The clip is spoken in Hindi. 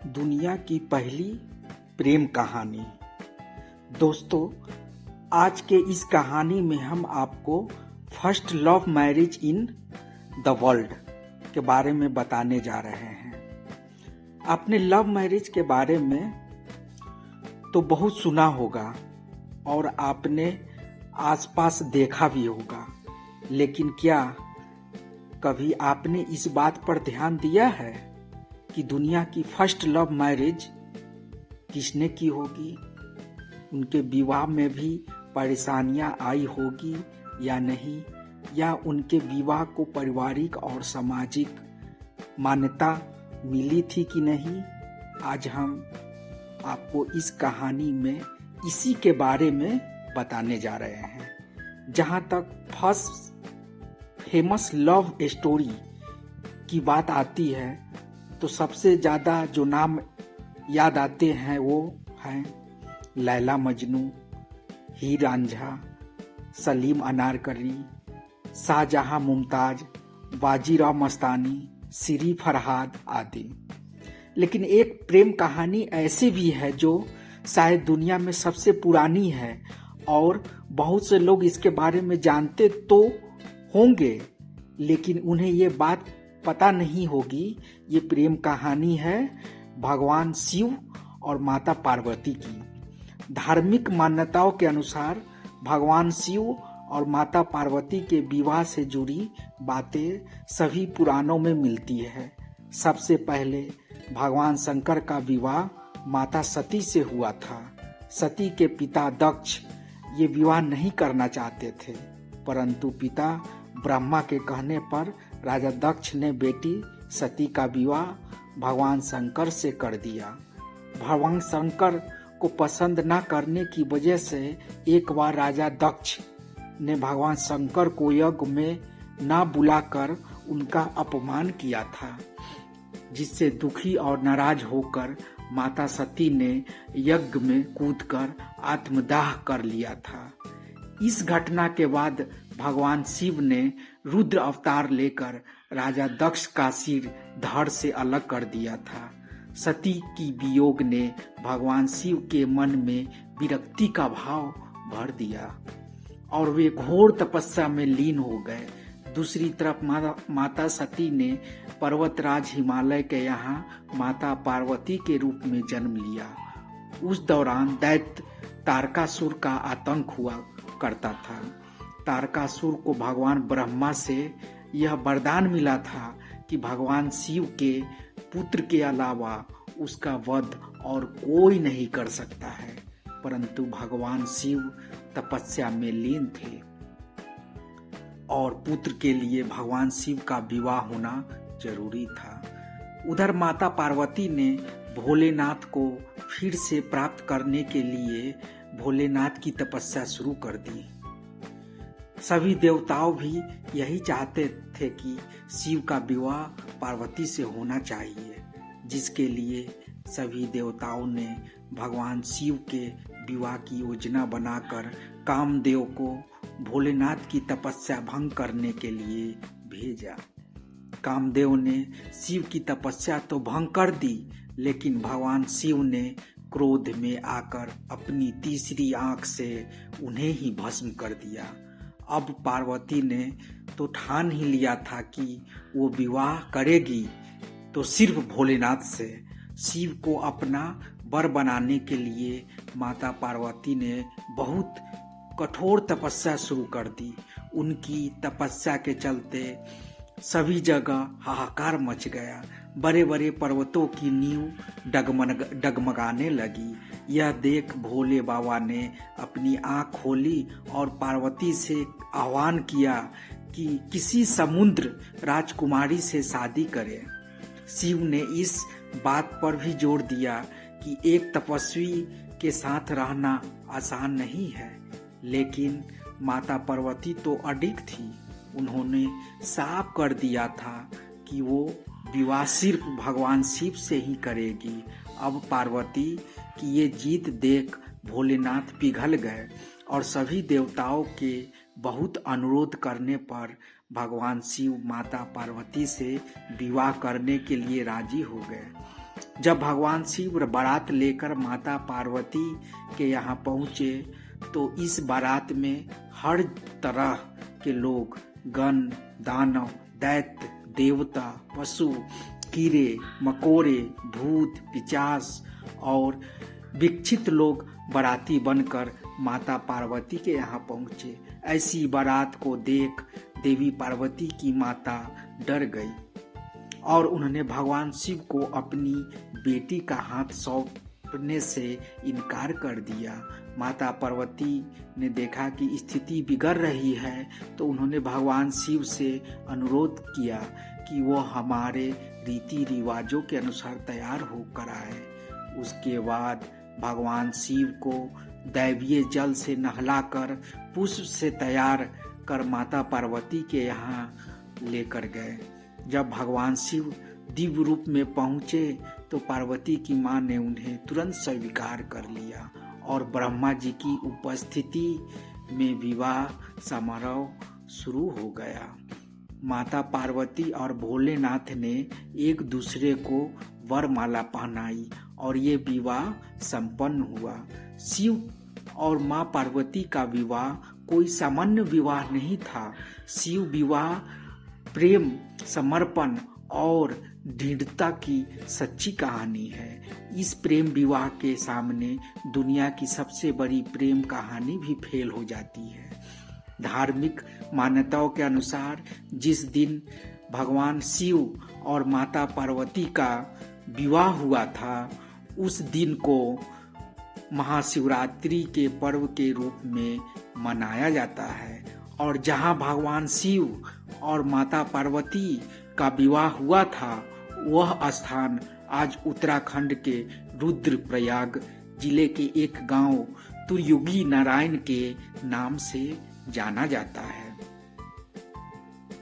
दुनिया की पहली प्रेम कहानी। दोस्तों, आज के इस कहानी में हम आपको first love marriage in the world के बारे में बताने जा रहे हैं। आपने लव मैरिज के बारे में तो बहुत सुना होगा और आपने आसपास देखा भी होगा, लेकिन क्या कभी आपने इस बात पर ध्यान दिया है कि दुनिया की फर्स्ट लव मैरिज किसने की होगी? उनके विवाह में भी परेशानियां आई होगी या नहीं, या उनके विवाह को पारिवारिक और सामाजिक मान्यता मिली थी कि नहीं? आज हम आपको इस कहानी में इसी के बारे में बताने जा रहे हैं। जहां तक फर्स्ट फेमस लव स्टोरी की बात आती है तो सबसे ज़्यादा जो नाम याद आते हैं वो हैं लैला मजनू, हीर रांझा, सलीम अनारकली, शाहजहां मुमताज, बाजीराव मस्तानी, श्री फरहाद आदि। लेकिन एक प्रेम कहानी ऐसी भी है जो शायद दुनिया में सबसे पुरानी है और बहुत से लोग इसके बारे में जानते तो होंगे, लेकिन उन्हें ये बात पता नहीं होगी। ये प्रेम कहानी है भगवान शिव और माता पार्वती की। धार्मिक मान्यताओं के अनुसार भगवान शिव और माता पार्वती के विवाह से जुड़ी बातें सभी पुराणों में मिलती है। सबसे पहले भगवान शंकर का विवाह माता सती से हुआ था। सती के पिता दक्ष ये विवाह नहीं करना चाहते थे, परंतु पिता ब्रह्मा के कहने पर राजा दक्ष ने बेटी सती का विवाह भगवान शंकर से कर दिया। भगवान शंकर को पसंद न करने की वजह से एक बार राजा दक्ष ने भगवान शंकर को यज्ञ में न बुलाकर उनका अपमान किया था, जिससे दुखी और नाराज होकर माता सती ने यज्ञ में कूदकर आत्मदाह कर लिया था। इस घटना के बाद भगवान शिव ने रुद्र अवतार लेकर राजा दक्ष का सिर धड़ से अलग कर दिया था। सती की वियोग ने भगवान शिव के मन में विरक्ति का भाव भर दिया और वे घोर तपस्या में लीन हो गए। दूसरी तरफ माता सती ने पर्वतराज हिमालय के यहाँ माता पार्वती के रूप में जन्म लिया। उस दौरान दैत्य तारकासुर का आतंक हुआ करता था। तारकासुर को भगवान ब्रह्मा से यह वरदान मिला था कि भगवान शिव के पुत्र के अलावा उसका वध और कोई नहीं कर सकता है, परंतु भगवान शिव तपस्या में लीन थे और पुत्र के लिए भगवान शिव का विवाह होना जरूरी था। उधर माता पार्वती ने भोलेनाथ को फिर से प्राप्त करने के लिए भोलेनाथ की तपस्या शुरू कर दी। सभी देवताओं भी यही चाहते थे कि शिव का विवाह पार्वती से होना चाहिए, जिसके लिए सभी देवताओं ने भगवान शिव के विवाह की योजना बनाकर कामदेव को भोलेनाथ की तपस्या भंग करने के लिए भेजा। कामदेव ने शिव की तपस्या तो भंग कर दी, लेकिन भगवान शिव ने क्रोध में आकर अपनी तीसरी आंख से उन्हें ही भस्म कर दिया। अब पार्वती ने तो ठान ही लिया था कि वो विवाह करेगी तो सिर्फ भोलेनाथ से। शिव को अपना वर बनाने के लिए माता पार्वती ने बहुत कठोर तपस्या शुरू कर दी। उनकी तपस्या के चलते सभी जगह हाहाकार मच गया। बड़े बड़े पर्वतों की नींव डगमगाने लगी। यह देख भोले बाबा ने अपनी आंख खोली और पार्वती से आह्वान किया कि किसी समुद्र राजकुमारी से शादी करे। शिव ने इस बात पर भी जोर दिया कि एक तपस्वी के साथ रहना आसान नहीं है, लेकिन माता पार्वती तो अडिग थी। उन्होंने साफ कर दिया था कि वो विवाह सिर्फ भगवान शिव से ही करेगी। अब पार्वती की ये जीत देख भोलेनाथ पिघल गए और सभी देवताओं के बहुत अनुरोध करने पर भगवान शिव माता पार्वती से विवाह करने के लिए राजी हो गए। जब भगवान शिव बारात लेकर माता पार्वती के यहाँ पहुँचे तो इस बारात में हर तरह के लोग, गण, दानव, दैत्य, देवता, पशु, कीड़े मकोड़े, भूत, पिशाच और विक्षित लोग बाराती बनकर माता पार्वती के यहाँ पहुँचे। ऐसी बारात को देख देवी पार्वती की माता डर गई और उन्होंने भगवान शिव को अपनी बेटी का हाथ सौंपने से इनकार कर दिया। माता पार्वती ने देखा कि स्थिति बिगड़ रही है तो उन्होंने भगवान शिव से अनुरोध किया कि वो हमारे रीति रिवाजों के अनुसार तैयार होकर आए। उसके बाद भगवान शिव को दैवीय जल से नहलाकर पुष्प से तैयार कर माता पार्वती के यहाँ लेकर गए। जब भगवान शिव दिव्य रूप में पहुँचे तो पार्वती की माँ ने उन्हें तुरंत स्वीकार कर लिया और ब्रह्मा जी की उपस्थिति में विवाह समारोह शुरू हो गया। माता पार्वती और भोलेनाथ ने एक दूसरे को वरमाला पहनाई और ये विवाह संपन्न हुआ। शिव और माँ पार्वती का विवाह कोई सामान्य विवाह नहीं था। शिव विवाह प्रेम, समर्पण और दृढ़ता की सच्ची कहानी है। इस प्रेम विवाह के सामने दुनिया की सबसे बड़ी प्रेम कहानी भी फेल हो जाती है। धार्मिक मान्यताओं के अनुसार जिस दिन भगवान शिव और माता पार्वती का विवाह हुआ था उस दिन को महाशिवरात्रि के पर्व के रूप में मनाया जाता है और जहां भगवान शिव और माता पार्वती का विवाह हुआ था वह स्थान आज उत्तराखंड के रुद्रप्रयाग जिले के एक गांव तुर्युगी नारायण के नाम से जाना जाता है।